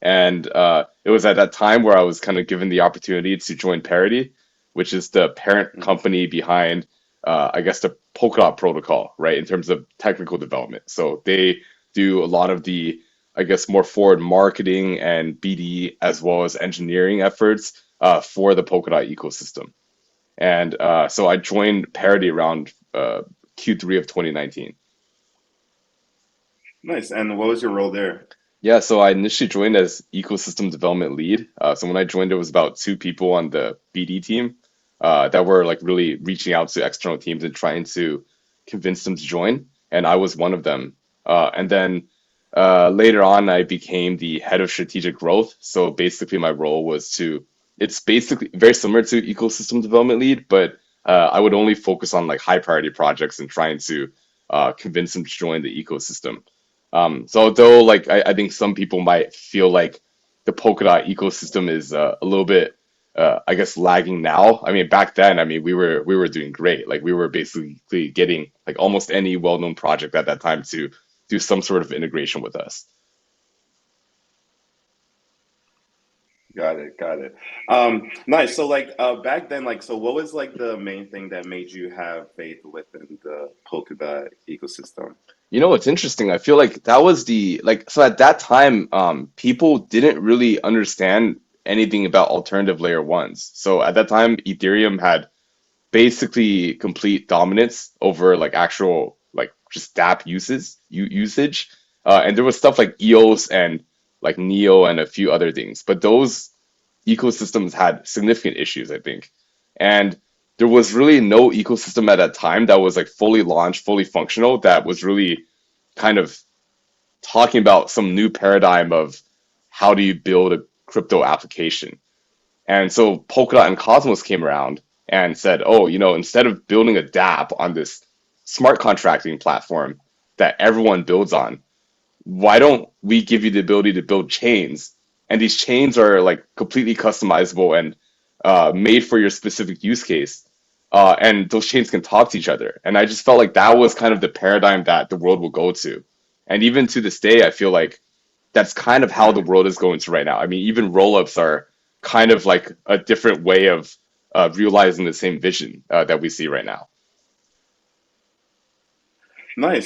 And it was at that time where I was kind of given the opportunity to join Parity, which is the parent Mhm. company behind, I guess, the Polkadot protocol, right, in terms of technical development. So they do a lot of the, I guess, more forward marketing and BD as well as engineering efforts for the Polkadot ecosystem. And so I joined Parity around Q3 of 2019. Nice. And what was your role there? Yeah, so I initially joined as ecosystem development lead. So when I joined, there was about two people on the BD team that were like really reaching out to external teams and trying to convince them to join, and I was one of them. And then later on, I became the head of strategic growth. So basically, my role was to, it's basically very similar to ecosystem development lead, but I would only focus on like high priority projects and trying to convince them to join the ecosystem. So although like I think some people might feel like the Polkadot ecosystem is a little bit I guess lagging now. I mean back then, I mean we were doing great. Like we were basically getting like almost any well-known project at that time to do some sort of integration with us. Got it, got it. Nice. So like back then, like so what was like the main thing that made you have faith within the Polkadot ecosystem? You know what's interesting? I feel like that was the like so at that time, people didn't really understand anything about alternative layer ones. So at that time, Ethereum had basically complete dominance over like actual like just dApp usage. And there was stuff like EOS and like Neo and a few other things, but those ecosystems had significant issues, I think. And there was really no ecosystem at that time that was like fully launched, fully functional, that was really kind of talking about some new paradigm of how do you build a crypto application. And so Polkadot and Cosmos came around and said, oh, instead of building a dApp on this smart contracting platform that everyone builds on, why don't we give you the ability to build chains? And these chains are like completely customizable and made for your specific use case. And those chains can talk to each other. And I just felt like that was kind of the paradigm that the world will go to. And even to this day, I feel like that's kind of how the Right. world is going to right now. I mean, even rollups are kind of like a different way of realizing the same vision that we see right now. Nice.